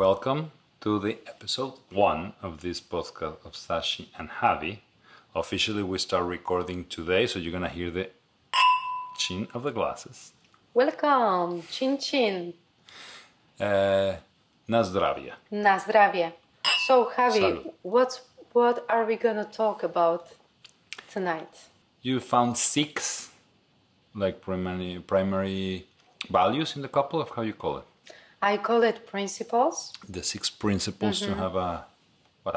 welcome to the episode 1 of this podcast of Sash&Javi. Officially, we start recording today, so you're gonna hear the chin of the glasses. Welcome, chin chin. Na zdravie. Na zdravie. So, Javi, Salud. what are we gonna talk about tonight? You found 6 like primary values in the couple, of how you call it? I call it principles. The 6 principles to have a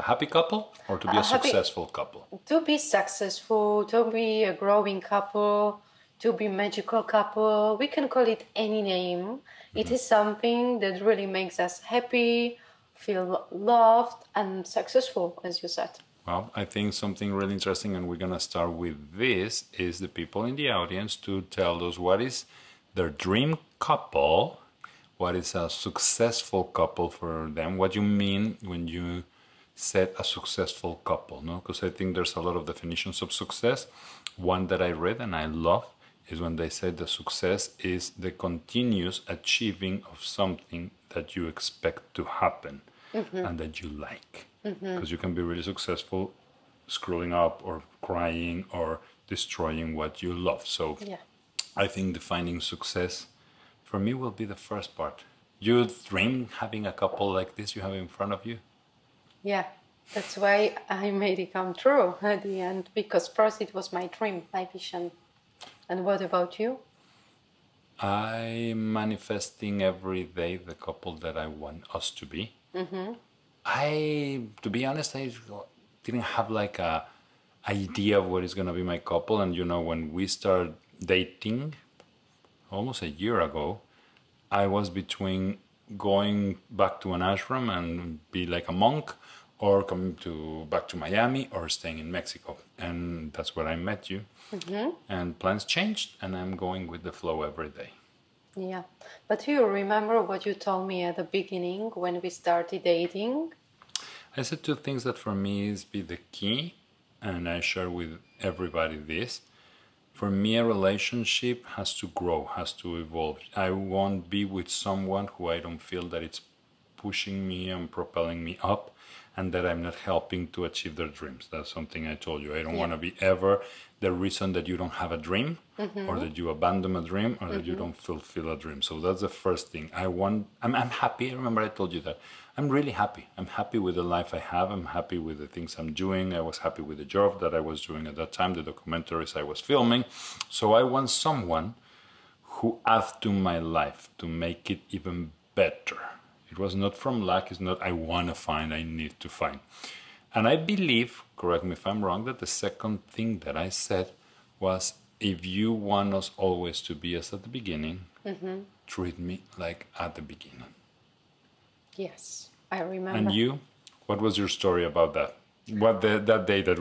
happy couple or to be a successful couple? To be successful, to be a growing couple, to be magical couple. We can call it any name. It is something that really makes us happy, feel loved and successful, as you said. Well, I think something really interesting, and we're gonna start with this, is the people in the audience to tell us what is their dream couple, what is a successful couple for them, what you mean when you said a successful couple, no? Because I think there's a lot of definitions of success. One that I read and I love is when they say the success is the continuous achieving of something that you expect to happen and that you like. Because you can be really successful screwing up or crying or destroying what you love. So I think defining success for me will be the first part. You dream having a couple like this you have in front of you? Yeah, that's why I made it come true at the end, because first it was my dream, my vision. And what about you? I'm manifesting every day the couple that I want us to be. To be honest, I didn't have like a idea of what is gonna be my couple. And you know, when we started dating almost a year ago, I was between going back to an ashram and be like a monk, or coming back to Miami, or staying in Mexico. And that's where I met you. And plans changed, and I'm going with the flow every day. Yeah, but do you remember what you told me at the beginning when we started dating? I said 2 things that for me is be the key, and I share with everybody this. For me, a relationship has to grow, has to evolve. I won't be with someone who I don't feel that it's pushing me and propelling me up, and that I'm not helping to achieve their dreams. That's something I told you. I don't want to be ever the reason that you don't have a dream, or that you abandon a dream, or that you don't fulfill a dream. So that's the first thing. I'm happy. I remember I told you that. I'm really happy. I'm happy with the life I have. I'm happy with the things I'm doing. I was happy with the job that I was doing at that time, the documentaries I was filming. So I want someone who adds to my life to make it even better. It was not from lack. It's not I want to find, I need to find. And I believe, correct me if I'm wrong, that the second thing that I said was, if you want us always to be as at the beginning, treat me like at the beginning. Yes, I remember. And you? What was your story about that? That day that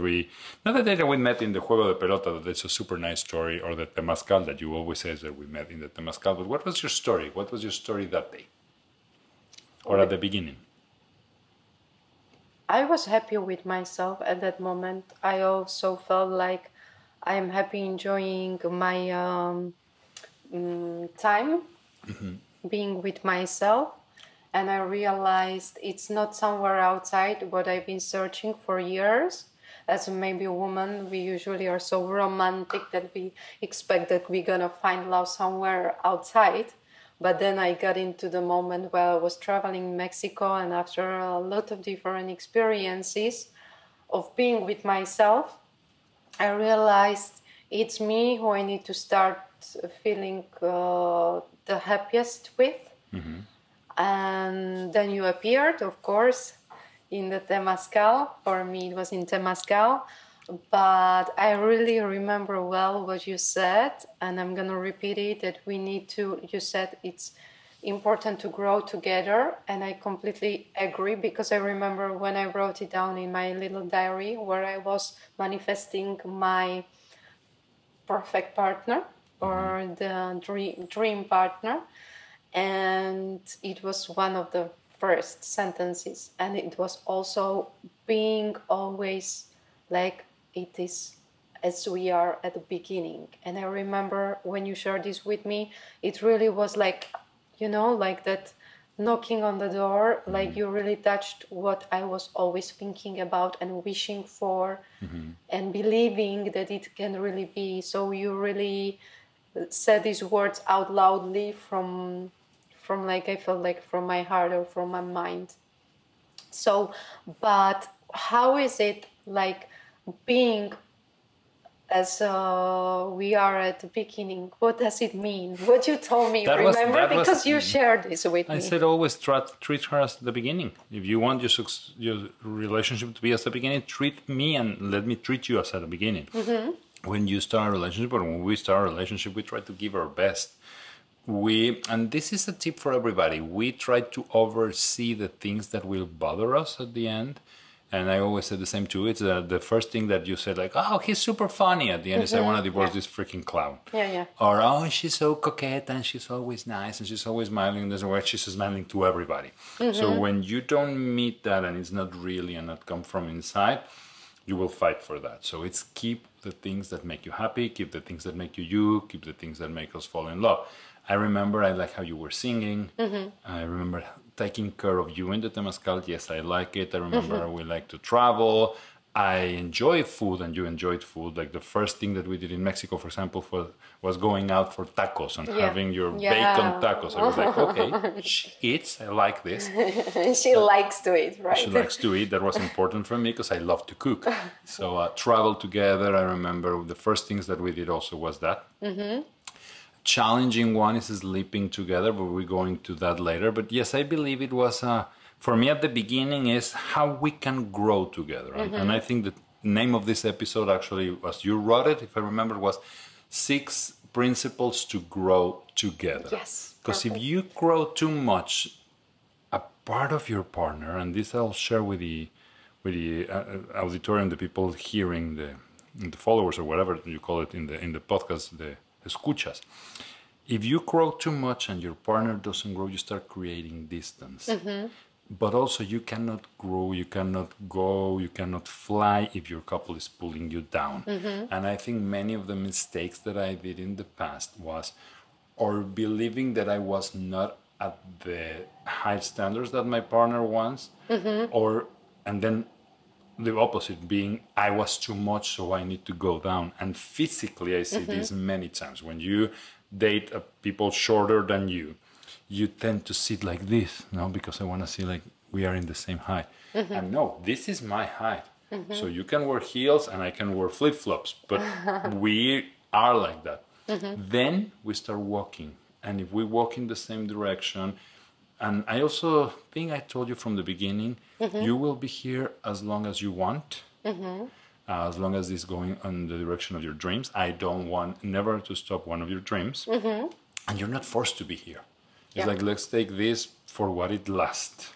not the day that we met in the Juego de Pelota, that's a super nice story, or the Temazcal that you always say that we met in the Temazcal, but what was your story? What was your story that day? Or at the beginning? I was happy with myself at that moment. I also felt like I'm happy enjoying my time being with myself. And I realized it's not somewhere outside what I've been searching for years. As maybe a woman, we usually are so romantic that we expect that we're gonna find love somewhere outside. But then I got into the moment where I was traveling in Mexico, and after a lot of different experiences of being with myself, I realized it's me who I need to start feeling the happiest with. And then you appeared, of course, in the Temazcal. For me, it was in Temazcal. But I really remember well what you said, and I'm going to repeat it, that you said it's important to grow together. And I completely agree, because I remember when I wrote it down in my little diary where I was manifesting my perfect partner, or the dream partner. And it was one of the first sentences. And it was also being always like it is as we are at the beginning. And I remember when you shared this with me, it really was like, like that knocking on the door, like you really touched what I was always thinking about and wishing for, and believing that it can really be. So you really said these words out loudly from like I felt like from my heart or from my mind. So, but how is it like being as we are at the beginning? What does it mean? What you told me, remember? Because you shared this with me. I said always treat her as the beginning. If you want your relationship to be as the beginning, treat me and let me treat you as at the beginning. When you start a relationship, or when we start a relationship, we try to give our best. And this is a tip for everybody, we try to oversee the things that will bother us at the end. And I always say the same too. It's the first thing that you said, like, oh, he's super funny. At the end, is I want to divorce this freaking clown. Or, oh, she's so coquette and she's always nice and she's always smiling. There's a way she's smiling to everybody. So when you don't meet that and it's not really and not come from inside, you will fight for that. So it's keep the things that make you happy, keep the things that make you, keep the things that make us fall in love. I remember I like how you were singing. I remember taking care of you in the Temazcal. Yes, I like it. I remember we like to travel. I enjoy food and you enjoyed food. Like the first thing that we did in Mexico, for example, was going out for tacos and having your bacon tacos. I was like, okay, she eats. I like this. She likes to eat, right? She likes to eat. That was important for me because I love to cook. So travel together. I remember the first things that we did also was that. Challenging one is sleeping together, but we're going to that later. But yes, I believe it was, for me at the beginning, is how we can grow together. And I think the name of this episode actually, as you wrote it, if I remember, was 6 Principles to Grow Together. Yes. Because if you grow too much, a part of your partner, and this I'll share with the auditorium, the people hearing, the followers or whatever you call it in the podcast, the escuchas. If you grow too much and your partner doesn't grow, you start creating distance. But also you cannot grow, you cannot go, you cannot fly if your couple is pulling you down. And I think many of the mistakes that I did in the past was, or believing that I was not at the high standards that my partner wants, and then the opposite being I was too much, so I need to go down. And physically I see this many times. When you date people shorter than you tend to sit like this, because I want to see like we are in the same height. And no, this is my height. So you can wear heels and I can wear flip-flops, but we are like that. Then we start walking. And if we walk in the same direction, and I also think I told you from the beginning, you will be here as long as you want, as long as it's going in the direction of your dreams. I don't want never to stop one of your dreams. And you're not forced to be here. It's like, let's take this for what it lasts.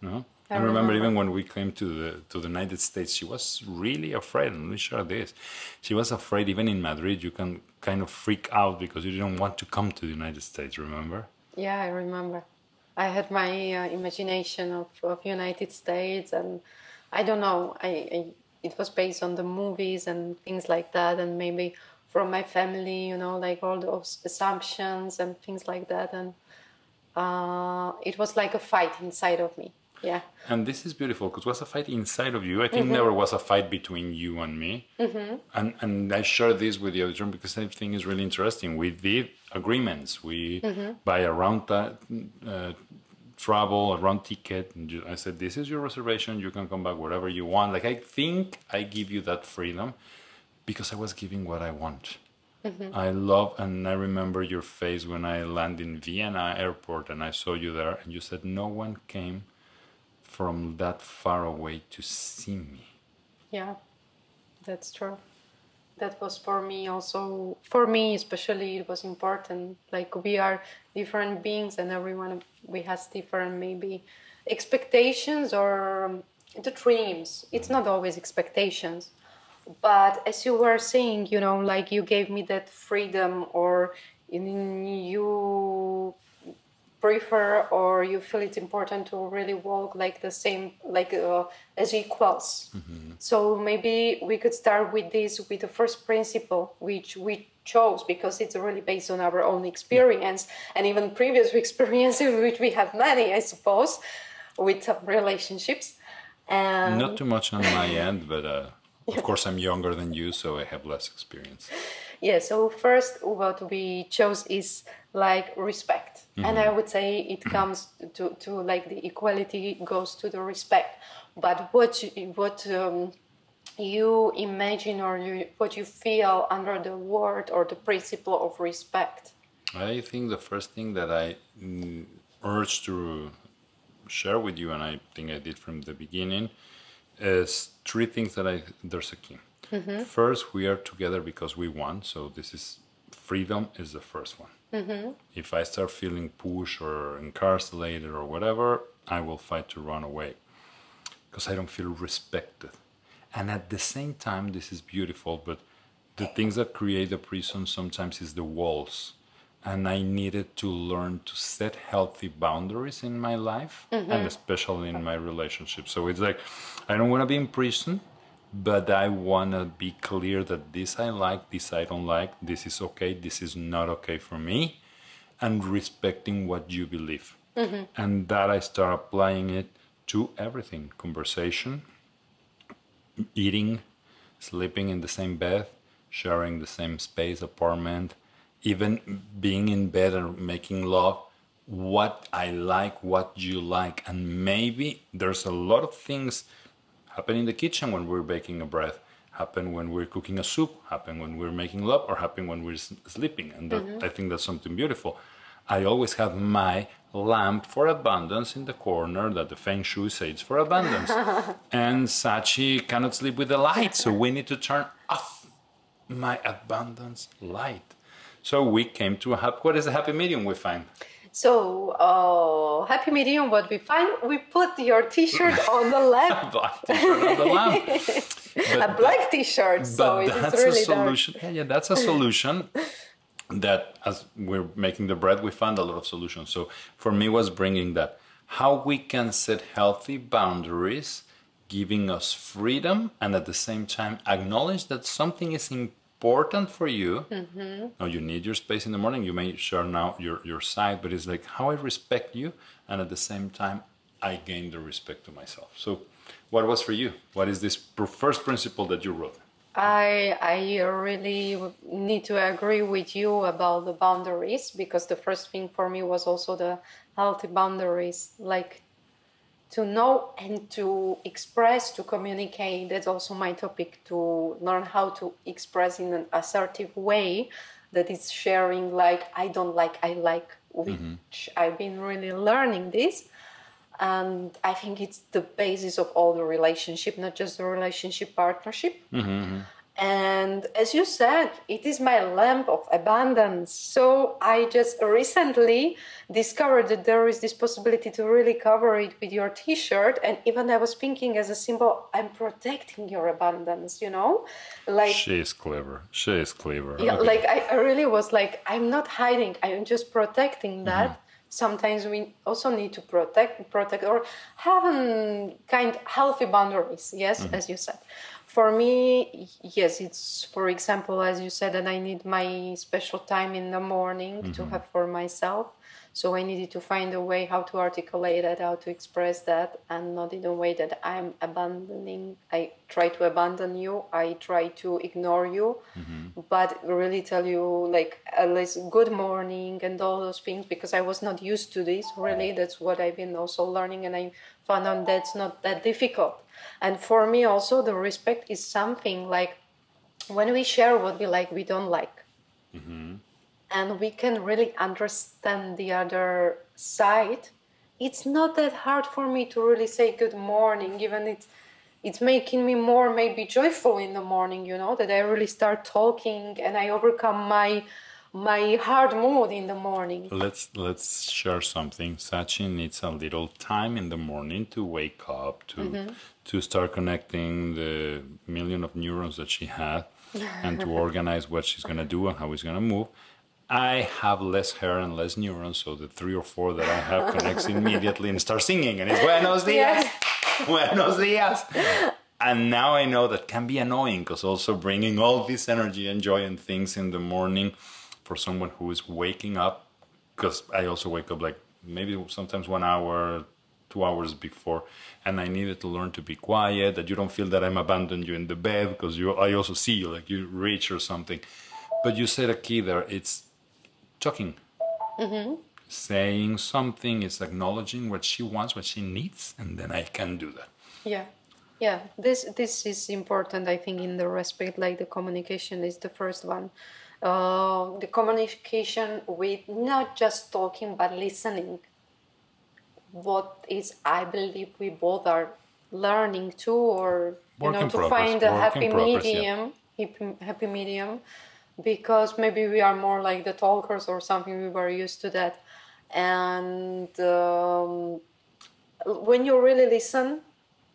No? I remember even when we came to the United States, she was really afraid. And let me share this. She was afraid, even in Madrid, you can kind of freak out because you didn't want to come to the United States, remember? Yeah, I remember. I had my imagination of United States, and I don't know, it was based on the movies and things like that, and maybe from my family, like all those assumptions and things like that, and it was like a fight inside of me. Yeah. And this is beautiful because it was a fight inside of you. I think never was a fight between you and me. And I share this with the auditorium because I think it's really interesting. We did agreements. We buy a round travel, a round ticket. And I said, this is your reservation. You can come back wherever you want. Like, I think I give you that freedom because I was giving what I want. I love, and I remember your face when I landed in Vienna airport and I saw you there and you said, no one came from that far away to see me. Yeah, that's true. That was for me also, for me especially, it was important. Like, we are different beings and everyone, we has different maybe expectations or the dreams. It's not always expectations. But as you were saying, like you gave me that freedom, or you prefer or you feel it's important to really walk like the same, like as equals. So maybe we could start with this, with the first principle, which we chose because it's really based on our own experience and even previous experiences, which we have many, I suppose, with some relationships. And Not too much on my end, but of course I'm younger than you, so I have less experience. yeah, so first what we chose is like respect. And I would say it comes to like the equality goes to the respect. But what you imagine or what you feel under the word or the principle of respect? I think the first thing that I urge to share with you, and I think I did from the beginning, is three things that there's a key. First, we are together because we want. So this is freedom is the first one. If I start feeling pushed or incarcerated or whatever, I will fight to run away because I don't feel respected. And at the same time, this is beautiful, but the things that create the prison sometimes is the walls. And I needed to learn to set healthy boundaries in my life and especially in my relationship. So it's like, I don't want to be in prison, but I want to be clear that this I like, this I don't like, this is okay, this is not okay for me, and respecting what you believe. And that I start applying it to everything, conversation, eating, sleeping in the same bed, sharing the same space, apartment, even being in bed and making love, what I like, what you like. And maybe there's a lot of things happen in the kitchen when we're baking a bread, happen when we're cooking a soup, happen when we're making love, or happen when we're sleeping. And that, I think that's something beautiful. I always have my lamp for abundance in the corner that the Feng Shui says for abundance. And Sachi cannot sleep with the light, so we need to turn off my abundance light. So we came to what is the happy medium we find? So, happy medium, what we find, we put your t-shirt on the lamp. Black t-shirt on the lamp. A black t-shirt, so it is really a solution. Yeah, that's a solution. That as we're making the bread, we found a lot of solutions. So for me was bringing that, how we can set healthy boundaries, giving us freedom, and at the same time acknowledge that something is important for you. Now you need your space in the morning, you may share now your side, but it's like how I respect you, and at the same time I gain the respect to myself. So what was for you? What is this first principle that you wrote? I really need to agree with you about the boundaries, because the first thing for me was also the healthy boundaries, like to know and to express, to communicate. That's also my topic, to learn how to express in an assertive way that is sharing, like I don't like, I like, which I've been really learning this. And I think it's the basis of all the relationship, not just the relationship, partnership. And as you said, it is my lamp of abundance. So I just recently discovered that there is this possibility to really cover it with your t-shirt. And even I was thinking as a symbol, I'm protecting your abundance, you know? Like she is clever. She is clever. Yeah, Okay. like I really was like, I'm not hiding, I'm just protecting that. Sometimes we also need to protect or have healthy boundaries, yes, as you said. For me, yes, it's, for example, as you said, that I need my special time in the morning to have for myself. So I needed to find a way how to articulate that, how to express that, and not in a way that I'm abandoning. I try to abandon you. I try to ignore you, but really tell you like at least good morning and all those things, because I was not used to this. Really, that's what I've been also learning, and I found out that's not that difficult. And for me also, the respect is something like when we share what we like, we don't like. And we can really understand the other side, it's not that hard for me to really say good morning, even it's making me more maybe joyful in the morning, you know, that I really start talking and I overcome my hard mood in the morning. Let's share something. Sachi needs a little time in the morning to wake up, to start connecting the million of neurons that she had, and to organize what she's going to do and how she's going to move. I have less hair and less neurons, so the 3 or 4 that I have connects immediately and start singing, and it's buenos dias, buenos dias. And now I know that can be annoying, because also bringing all this energy and joy and things in the morning for someone who is waking up, because I also wake up like maybe sometimes 1 hour, 2 hours before, and I needed to learn to be quiet, that you don't feel that I'm abandoned you in the bed, because I also see you like you reach or something. But you said a key there, it's talking. Saying something, is acknowledging what she wants, what she needs, and then I can do that. Yeah, this is important. I think in the respect, like the communication is the first one. The communication with not just talking but listening. What is, I believe, we both are learning too, or to find a happy medium, happy medium, because maybe we are more like the talkers or something. We were used to that, and when you really listen,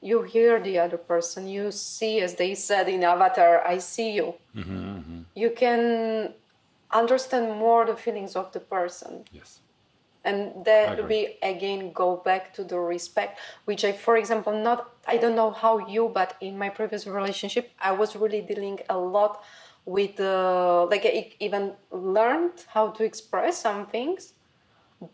you hear the other person. You see, as they said in Avatar, I see you. You can understand more the feelings of the person. Yes. And that we again go back to the respect, which for example, I don't know how you, but in my previous relationship, I was really dealing a lot with, I even learned how to express some things,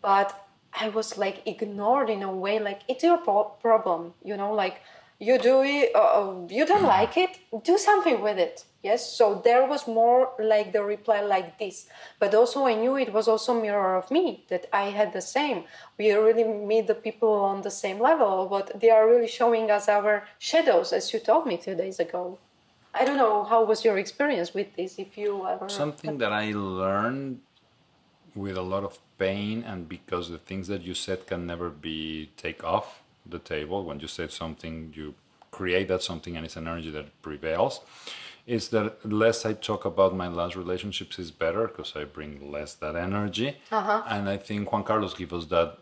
but I was like ignored in a way, like it's your problem, like you do it, you don't like it, do something with it. Yes, so there was more like the reply like this, but also I knew it was also mirror of me, that I had the same. We really meet the people on the same level, but they are really showing us our shadows, as you told me 2 days ago. I don't know, how was your experience with this, if you ever... Something that I learned with a lot of pain, and because the things that you said can never be take off the table. When you said something, you create that something, and it's an energy that prevails. Is that less I talk about my last relationships is better, because I bring less that energy. And I think Juan Carlos gave us that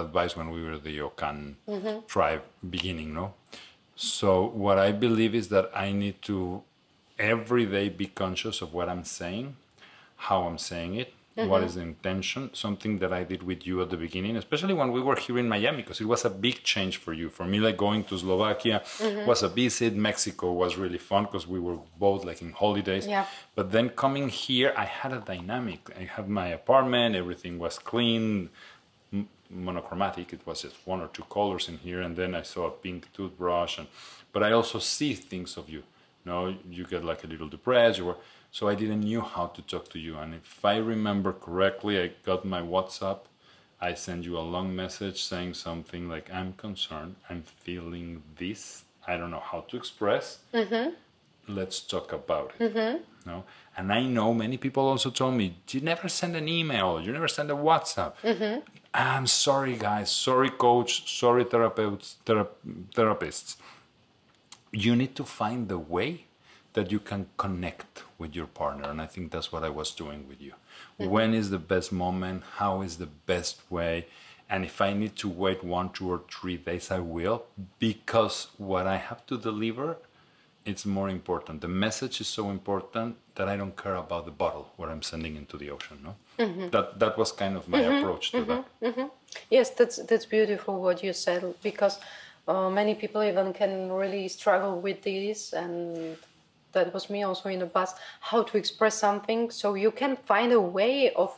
advice when we were the Ocan tribe beginning, no? So what I believe is that I need to every day be conscious of what I'm saying, how I'm saying it, what is the intention. Something that I did with you at the beginning, especially when we were here in Miami, because it was a big change for you. For me, like going to Slovakia was a visit. Mexico was really fun because we were both like in holidays. But then coming here, I had a dynamic. I had my apartment, everything was clean, monochromatic. It was just 1 or 2 colors in here, and then I saw a pink toothbrush. But I also see things of you. You get like a little depressed. So I didn't know how to talk to you. And if I remember correctly, I got my WhatsApp. I sent you a long message saying something like, I'm concerned, I'm feeling this. I don't know how to express. Let's talk about it. No? And I know many people also told me, you never send an email, you never send a WhatsApp. I'm sorry, guys. Sorry, coach. Sorry, therapists. You need to find the way that you can connect with your partner. And I think that's what I was doing with you. When is the best moment? How is the best way? And if I need to wait 1, 2, or 3 days, I will, because what I have to deliver, it's more important. The message is so important that I don't care about the bottle where I'm sending into the ocean. No, that was kind of my approach to that. Yes, that's beautiful what you said, because many people even can really struggle with this, and that was me also in the past, how to express something. So you can find a way of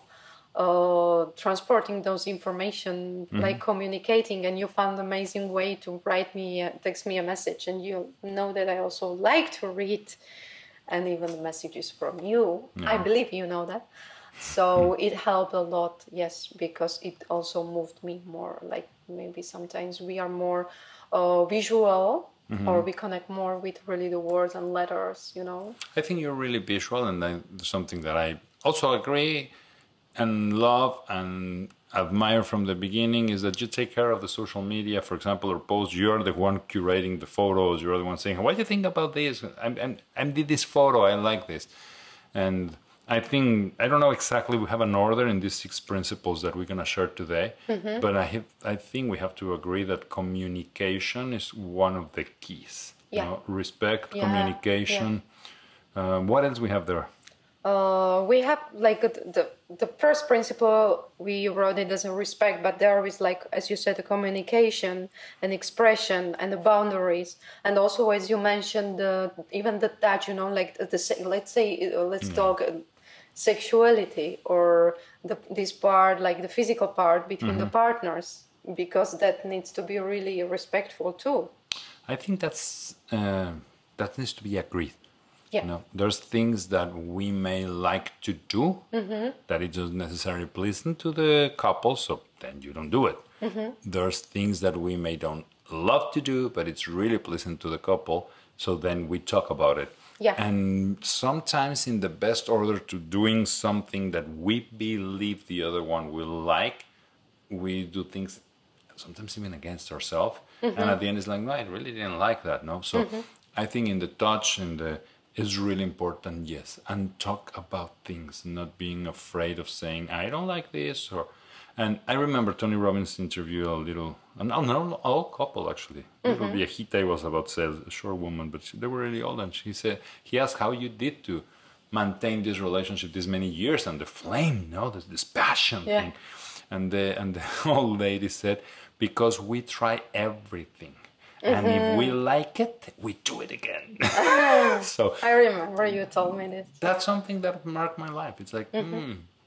transporting those information, like communicating, and you found an amazing way to write me, text me a message, and you know that I also like to read, and even the messages from you. I believe you know that. So it helped a lot, yes, because it also moved me more. Like maybe sometimes we are more visual, or we connect more with really the words and letters, I think you're really visual, and something that I also agree and love and admire from the beginning is that you take care of the social media, for example, or posts. You're the one curating the photos. You're the one saying, what do you think about this? I did this photo. I like this. And I think, I don't know exactly, we have an order in these 6 principles that we're going to share today. But I think we have to agree that communication is one of the keys. Respect, communication. What else we have there? We have like the first principle we wrote it as a respect, but there is like, as you said, the communication and expression and the boundaries, and also as you mentioned, even the touch, you know, like let's say let's talk sexuality or this part, like the physical part between the partners, because that needs to be really respectful too. I think that needs to be agreed. Yeah. You know, there's things that we may like to do that it doesn't necessarily pleasant to the couple, so then you don't do it. There's things that we may don't love to do, but it's really pleasant to the couple, so then we talk about it. Yeah. And sometimes in the best order to doing something that we believe the other one will like, we do things sometimes even against ourselves. And at the end it's like, no, I really didn't like that, no? So I think in the touch and the is really important, yes, and talk about things, not being afraid of saying I don't like this. Or and I remember Tony Robbins interview a little, an old couple actually, little viejita was about to say a short woman, but they were really old, and she said, he asked how you did to maintain this relationship this many years and the flame, you know, this passion thing, and the old lady said, because we try everything. And if we like it, we do it again. So I remember you told me this. that's something that marked my life. It's like,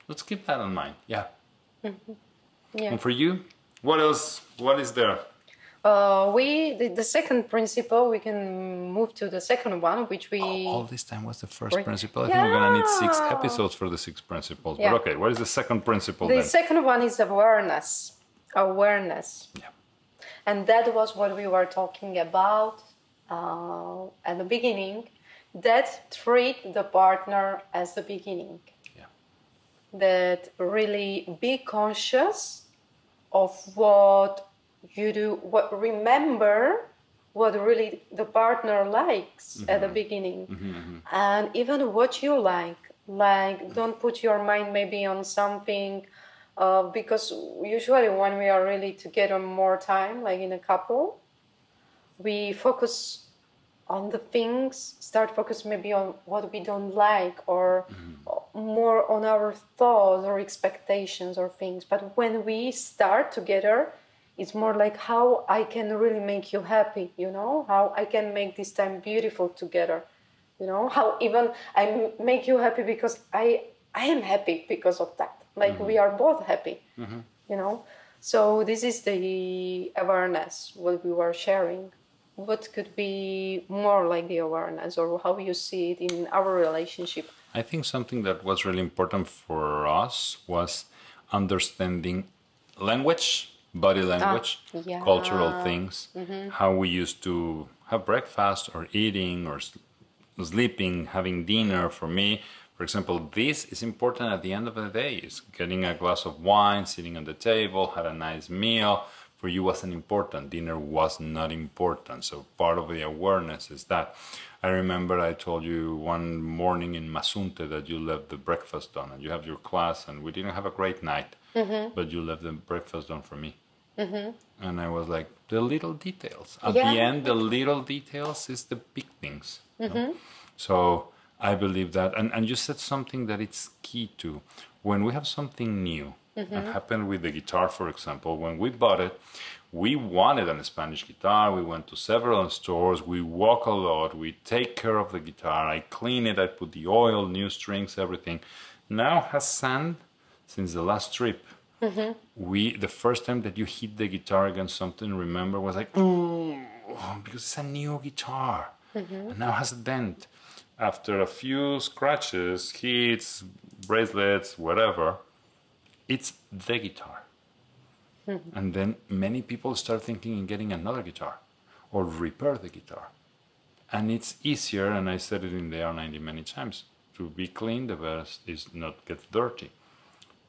let's keep that in mind. Yeah. Yeah. And for you, what else? What is there? The second principle, we can move to the second one, which we... All this time was the first principle. I think we're going to need 6 episodes for the 6 principles. Yeah. But okay, what is the second principle The then? second one is awareness. Awareness. Yeah. And that was what we were talking about at the beginning, that treat the partner as the beginning. Yeah. That really be conscious of what you do, remember what really the partner likes at the beginning. And even what you like don't put your mind maybe on something, because usually when we are really together more time, like in a couple, we focus on the things, start focus maybe on what we don't like, or more on our thoughts or expectations or things. But when we start together, it's more like how I can really make you happy, you know, how I can make this time beautiful together, you know, how even I make you happy because I am happy because of that. Like we are both happy, you know. So this is the awareness what we were sharing. What could be more like the awareness, or how you see it in our relationship? I think something that was really important for us was understanding language, body language, cultural things, how we used to have breakfast or eating or sleeping, having dinner. For me, for example, this is important at the end of the day. Is getting a glass of wine, sitting on the table, had a nice meal. For you wasn't important. Dinner was not important. So part of the awareness is that. I remember I told you one morning in Masunte that you left the breakfast done and you have your class and we didn't have a great night, but you left the breakfast done for me. And I was like, the little details. At the end, the little details is the big things. You know? So I believe that. And you said something that it's key to. When we have something new, it happened with the guitar, for example. When we bought it, we wanted a Spanish guitar. We went to several stores. We walk a lot. We take care of the guitar. I clean it. I put the oil, new strings, everything. Now has sand since the last trip. The first time that you hit the guitar against something, remember, was like, ooh, because it's a new guitar. And now has a dent. After a few scratches, hits, bracelets, whatever, it's the guitar. And then many people start thinking in getting another guitar or repair the guitar. And it's easier, and I said it in the R90 many times, to be clean, the best is not get dirty.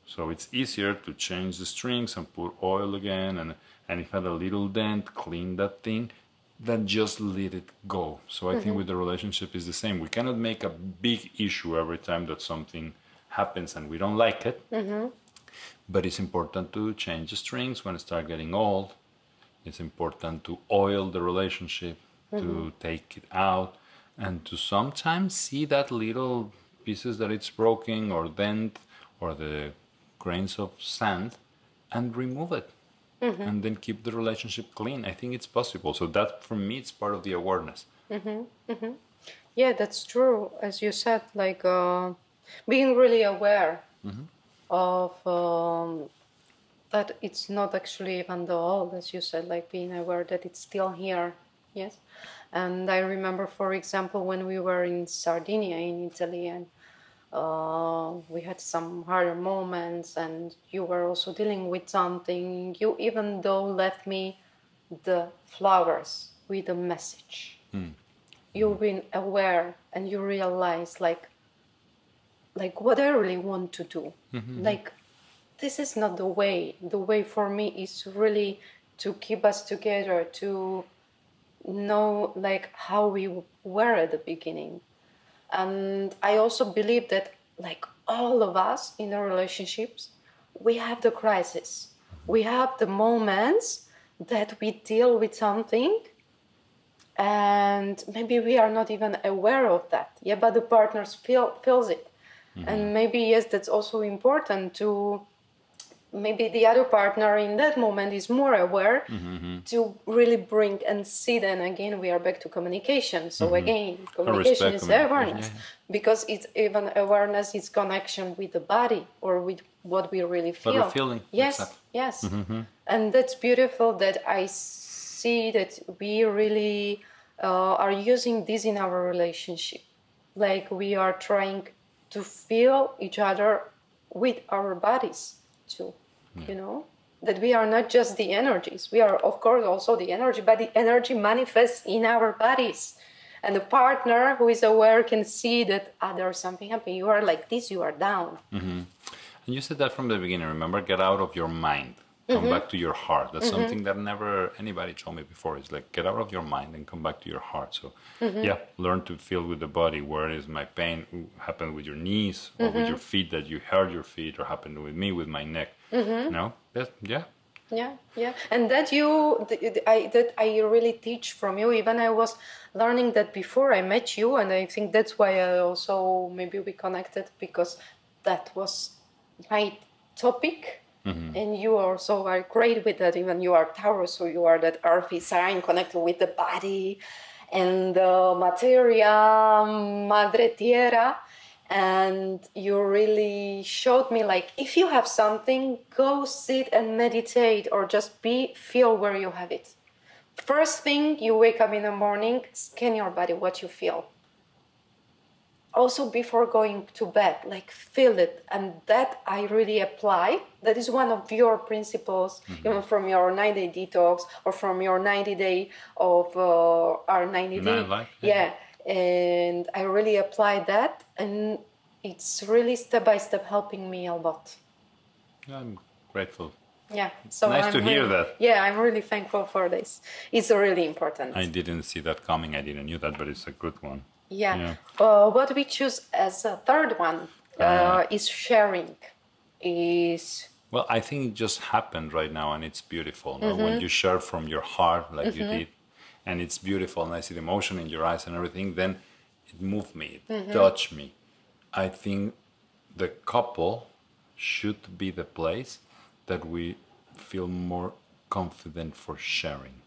So it's easier to change the strings and put oil again, and if it had a little dent, clean that thing, than just let it go. So I think with the relationship is the same. We cannot make a big issue every time that something happens and we don't like it. But it's important to change the strings when it starts getting old. It's important to oil the relationship, to take it out, and to sometimes see that little pieces that it's broken or dent or the grains of sand and remove it. And then keep the relationship clean. I think it's possible. So that for me, it's part of the awareness. Yeah, that's true. As you said, like being really aware of that it's not actually even the old, as you said, like being aware that it's still here. Yes. And I remember, for example, when we were in Sardinia in Italy, and we had some harder moments, and you were also dealing with something. You even though left me the flowers with a message. You've been aware and you realize like what I really want to do. Like this is not the way. The way for me is really to keep us together, to know like how we were at the beginning. And I also believe that like all of us in our relationships, we have the crisis. We have the moments that we deal with something and maybe we are not even aware of that. Yeah, but the partners feels it. And maybe, yes, that's also important to maybe the other partner in that moment is more aware to really bring and see. Then again, we are back to communication. So again, communication is awareness, because it's even awareness is connection with the body or with what we really feel. What we're feeling. Yes, exactly. Yes. And that's beautiful that I see that we really are using this in our relationship. Like we are trying to feel each other with our bodies too, you know, that we are not just the energies. We are, of course, also the energy, but the energy manifests in our bodies. And the partner who is aware can see that there's something happening. You are like this, you are down. And you said that from the beginning, remember? Get out of your mind. Come back to your heart. That's something that never anybody told me before. It's like, get out of your mind and come back to your heart. So, yeah, learn to feel with the body. Where is my pain? Happened with your knees or with your feet, that you hurt your feet, or happened with me with my neck. No? Yeah. Yeah. And that I really teach from you. Even I was learning that before I met you. And I think that's why I also, maybe we connected, because that was my topic. And you also are great with that. Even you are Taurus, so you are that earthy sign connected with the body and the materia, madre tierra. And you really showed me, like, if you have something, go sit and meditate, or just feel where you have it. First thing, you wake up in the morning, scan your body, what you feel. Also before going to bed, like feel it. And that I really apply. That is one of your principles, even from your 9-day detox or from your 90-day of our 90-day. Yeah. And I really apply that. And it's really step by step helping me a lot. I'm grateful. Yeah. So nice to hear that. Yeah, I'm really thankful for this. It's really important. I didn't see that coming. I didn't knew that, but it's a good one. Yeah. What we choose as a third one is sharing. Well, I think it just happened right now, and it's beautiful. No? When you share from your heart, like you did, and it's beautiful, and I see the emotion in your eyes and everything, then it moved me, it touched me. I think the couple should be the place that we feel more confident for sharing,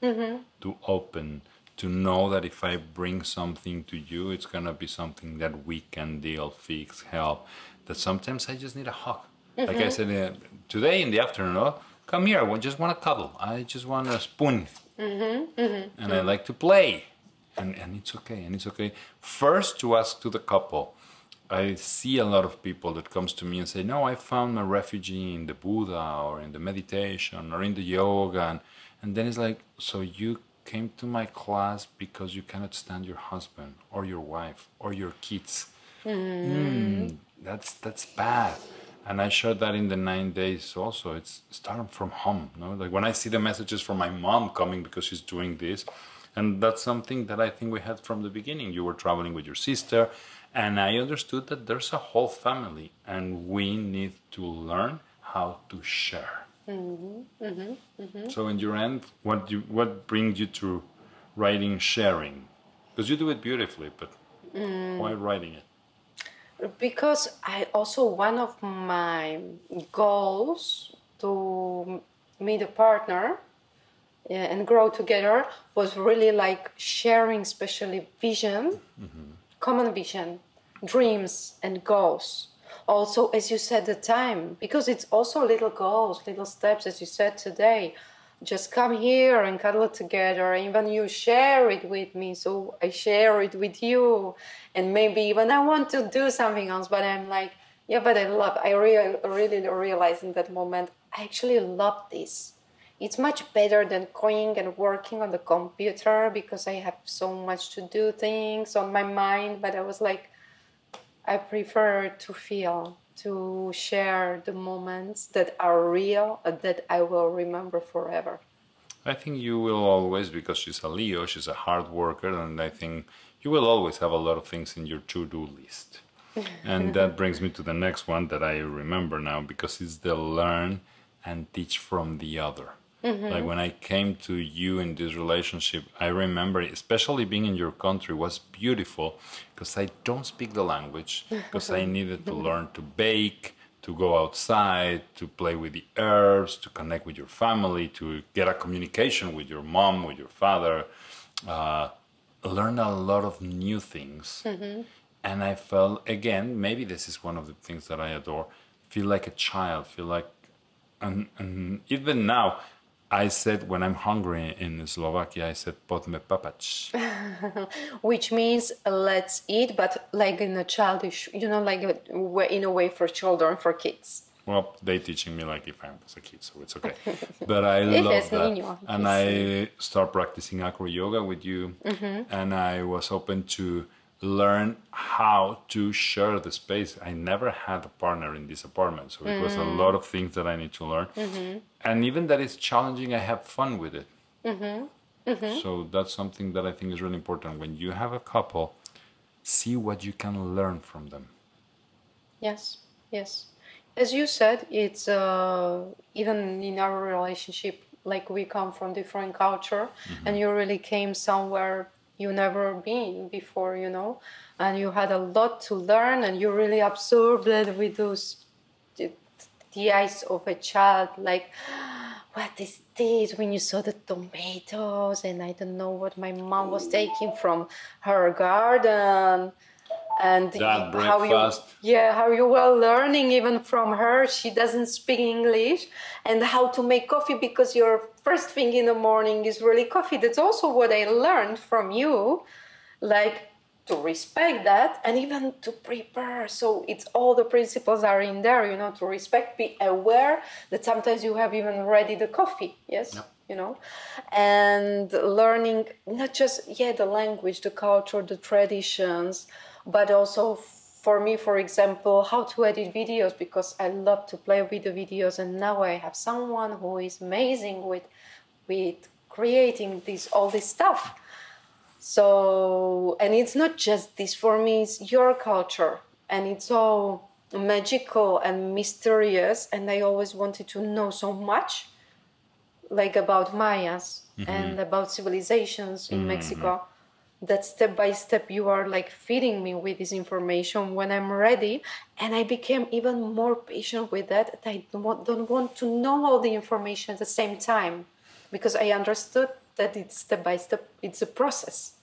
to open, to know that if I bring something to you, it's going to be something that we can deal, fix, help. That sometimes I just need a hug. Like I said today in the afternoon, come here, I just want to cuddle. I just want a spoon. And I like to play. And it's okay, and it's okay. First, to ask to the couple. I see a lot of people that comes to me and say, no, I found my refugee in the Buddha or in the meditation or in the yoga. And then it's like, so you came to my class because you cannot stand your husband or your wife or your kids. That's bad. And I shared that in the 9 days also. It's starting from home. No? Like when I see the messages from my mom coming because she's doing this, and that's something that I think we had from the beginning. You were traveling with your sister, and I understood that there's a whole family, and we need to learn how to share. So in your end, what brings you to writing sharing? Because you do it beautifully, but why writing it? because I also, one of my goals to meet a partner, and grow together was really like sharing, especially vision, common vision, dreams and goals. Also, as you said, the time, because it's also little goals, little steps, as you said today. Just come here and cuddle together. Even you share it with me, so I share it with you. And maybe even I want to do something else, but I'm like, yeah, but I really realized in that moment, I actually love this. It's much better than going and working on the computer, because I have so much to do things on my mind. But I was like, I prefer to feel, to share the moments that are real, that I will remember forever. I think you will always, because she's a Leo, she's a hard worker, and I think you will always have a lot of things in your to-do list. And that brings me to the next one that I remember now, because it's the learn and teach from the other. Like when I came to you in this relationship, I remember, especially being in your country, was beautiful because I don't speak the language, because I needed to learn to bake, to go outside, to play with the herbs, to connect with your family, to get a communication with your mom, with your father, learn a lot of new things. And I felt, again, maybe this is one of the things that I adore, feel like a child, feel like, and even now, I said, when I'm hungry in Slovakia, I said, "Podme papać," which means let's eat, but like in a childish, like in a way for children, for kids. Well, they teaching me like if I was a kid, so it's okay. But I If love es that. niño, And yes. I start practicing acro yoga with you, and I was open to learn how to share the space. I never had a partner in this apartment, so it was a lot of things that I need to learn. And even that it's challenging, I have fun with it. So that's something that I think is really important. When you have a couple, see what you can learn from them. Yes, yes. As you said, it's even in our relationship, like we come from different culture, and you really came somewhere you never been before, and you had a lot to learn, and you really absorbed it with the eyes of a child, like, what is this? When you saw the tomatoes, and I don't know what my mom was taking from her garden, and That breakfast. how you were learning even from her. She doesn't speak English, and how to make coffee, because your first thing in the morning is really coffee. That's also what I learned from you, like to respect that and even to prepare. So it's all the principles are in there, to respect, be aware that sometimes you have even ready the coffee. Yes. Yep. And learning not just the language, the culture, the traditions, but also for me, for example, how to edit videos, because I love to play with the videos, and now I have someone who is amazing with creating all this stuff. So, and it's not just this, for me, it's your culture, and it's all magical and mysterious, and I always wanted to know so much, like about Mayas and about civilizations in Mexico, that step by step you are like feeding me with this information when I'm ready, and I became even more patient with that. I don't want to know all the information at the same time, because I understood that it's step by step, it's a process.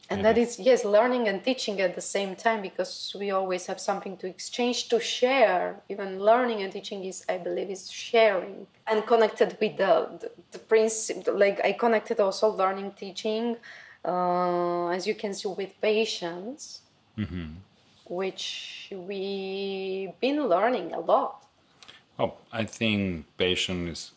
And that is, learning and teaching at the same time, because we always have something to exchange, to share. Even learning and teaching is, I believe, is sharing. And connected with the principle, like I connected also learning, teaching, as you can see, with patience, which we've been learning a lot. Oh, I think patience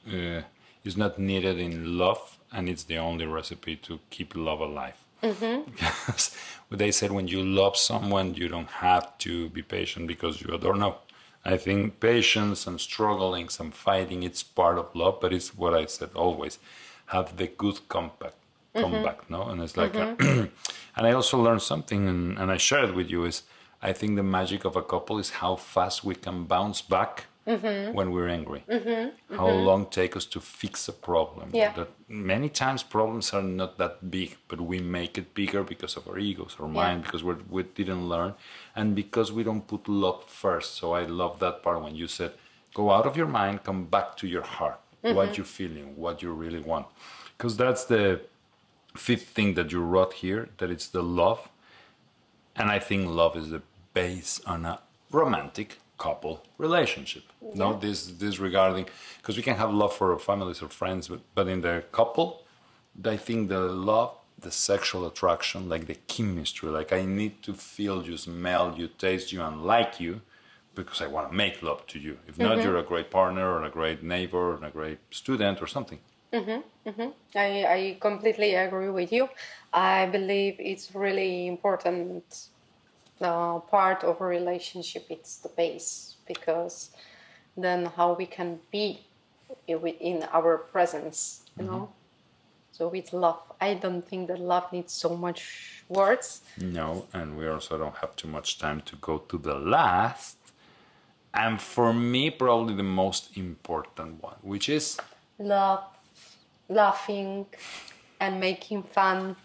is not needed in love, and it's the only recipe to keep love alive. Because they said when you love someone, you don't have to be patient because you adore. No, I think patience and struggling, some fighting, it's part of love, but it's what I said always, have the good comeback, no? And it's like, and I also learned something, and I share it with you, is I think the magic of a couple is how fast we can bounce back when we're angry. How long take us to fix a problem. Yeah. That many times problems are not that big, but we make it bigger because of our egos, our mind, because we didn't learn, and because we don't put love first. So I love that part when you said, go out of your mind, come back to your heart, what you're feeling, what you really want. Because that's the fifth thing that you wrote here, that it's the love. And I think love is the base on a romantic couple relationship. No, this regarding, because we can have love for our families or friends, but in the couple, I think the love, the sexual attraction, like the chemistry, like I need to feel you, smell you, taste you, and like you, because I want to make love to you. If not, you're a great partner or a great neighbor or a great student or something. I completely agree with you. I believe it's really important part of a relationship. It's the base, because then how we can be in our presence, you know. So it's love. I don't think that love needs so much words. No, and we also don't have too much time to go to the last. And for me, probably the most important one, which is Love, laughing, and making fun.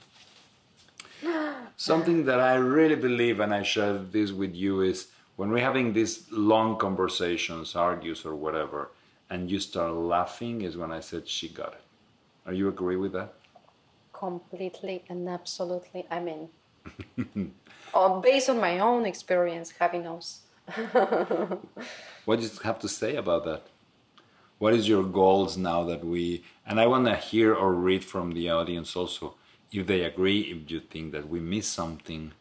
something that I really believe, and I share this with you, is when we're having these long conversations, argues or whatever, and you start laughing, is when I said she got it. Are you agree with that? Completely and absolutely, I mean, based on my own experience, heaven knows. What do you have to say about that? What is your goals now that we, and I want to hear or read from the audience also, if they agree, if you think that we miss something,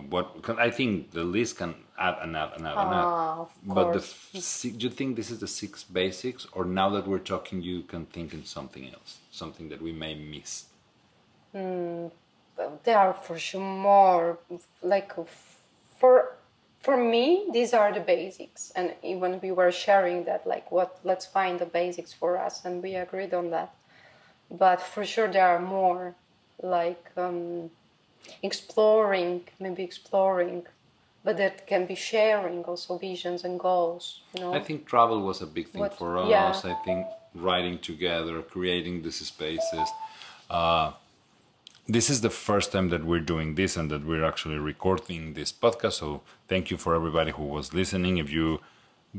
what, because I think the list can add and add and add and add. Of But course. do you think this is the 6 basics, or now that we're talking, you can think in something else, something that we may miss? There are for sure more, like, for me, these are the basics. And even we were sharing that, like, let's find the basics for us, and we agreed on that. But for sure there are more, like maybe exploring, but that can be sharing also visions and goals, you know. I think travel was a big thing for us. Yeah. I think writing together, creating these spaces. This is the first time that we're doing this and that we're actually recording this podcast. So thank you for everybody who was listening. If you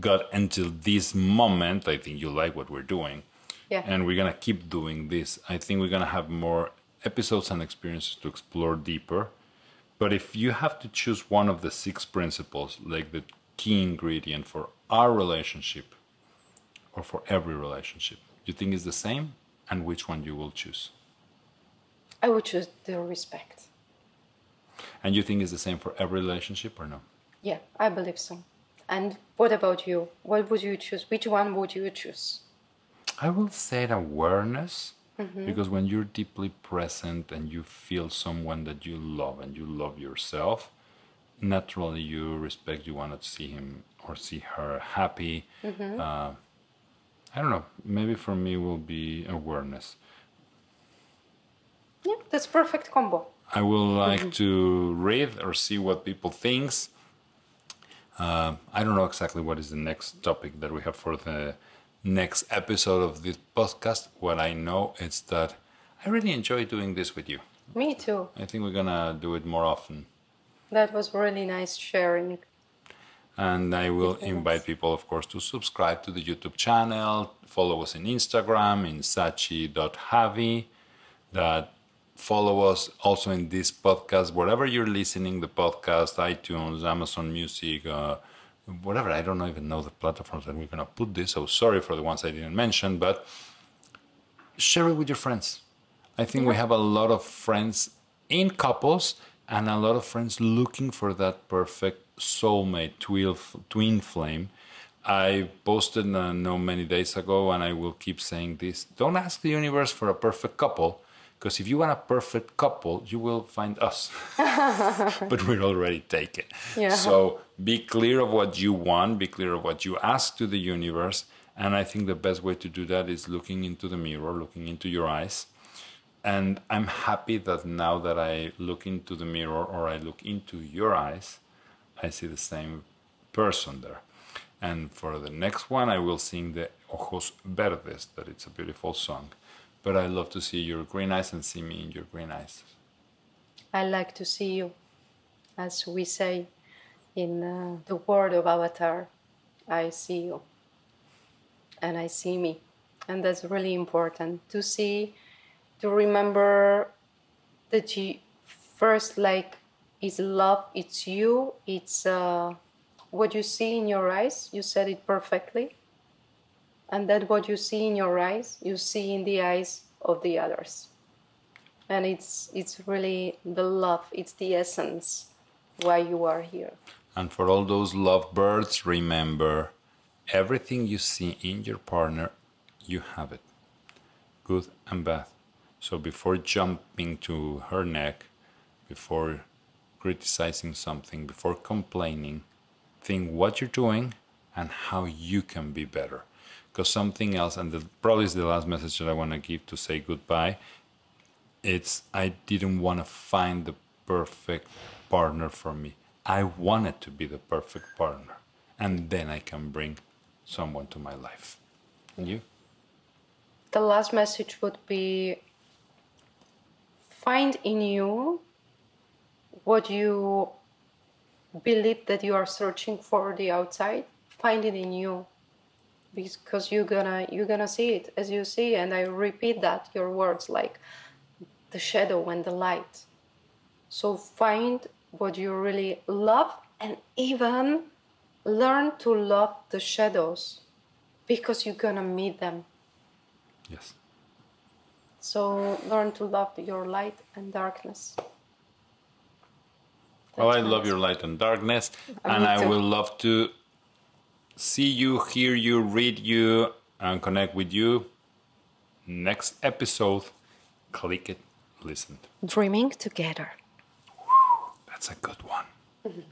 got until this moment, I think you like what we're doing. Yeah. And we're going to keep doing this. I think we're going to have more episodes and experiences to explore deeper. But if you have to choose one of the 6 principles, like the key ingredient for our relationship or for every relationship, you think is the same? And which one you will choose? I would choose the respect. And you think it's the same for every relationship or no? Yeah, I believe so. And what about you? What would you choose? Which one would you choose? I will say awareness, because when you're deeply present and you feel someone that you love and you love yourself, naturally you respect, you want to see him or see her happy. I don't know, maybe for me will be awareness. Yeah, that's perfect combo. I will like to read or see what people thinks. I don't know exactly what is the next topic that we have for the next episode of this podcast. What I know is that I really enjoy doing this with you. Me too. I think we're gonna do it more often. That was really nice sharing. And I will invite people, of course, to subscribe to the YouTube channel, follow us in Instagram, in Sash&Javi, that follow us also in this podcast, wherever you're listening, the podcast, iTunes, Amazon Music, whatever. I don't even know the platforms that we're going to put this, so sorry for the ones I didn't mention, but share it with your friends. I think we have a lot of friends in couples and a lot of friends looking for that perfect soulmate, twin flame. I posted no many days ago, and I will keep saying this. Don't ask the universe for a perfect couple, because if you want a perfect couple, you will find us. But we're already taken. Yeah. So be clear of what you want, be clear of what you ask to the universe. And I think the best way to do that is looking into the mirror, looking into your eyes. And I'm happy that now that I look into the mirror or I look into your eyes, I see the same person there. And for the next one, I will sing the Ojos Verdes, that it's a beautiful song. But I love to see your green eyes and see me in your green eyes. I like to see you, as we say in the word of Avatar. I see you, and I see me. And that's really important to see, to remember that you first, like, it's love, it's you, it's what you see in your eyes. You said it perfectly. And that what you see in your eyes, you see in the eyes of the others. And it's really the love, it's the essence why you are here. And for all those lovebirds, remember, everything you see in your partner, you have it, good and bad. So before jumping to her neck, before criticizing something, before complaining, think what you're doing and how you can be better. Because something else, and probably is the last message that I want to give to say goodbye, it's I didn't want to find the perfect partner for me. I wanted to be the perfect partner. And then I can bring someone to my life. And you? The last message would be, find in you what you believe that you are searching for the outside. Find it in you, because you're gonna see it as you see. And I repeat that, your words, like the shadow and the light. So find what you really love, and even learn to love the shadows, because you're gonna meet them. Yes. So learn to love your light and darkness. Well, I love your light and darkness, and I will love to see you, hear you, read you, and connect with you. Next episode, click it, listen. Dreaming together. That's a good one.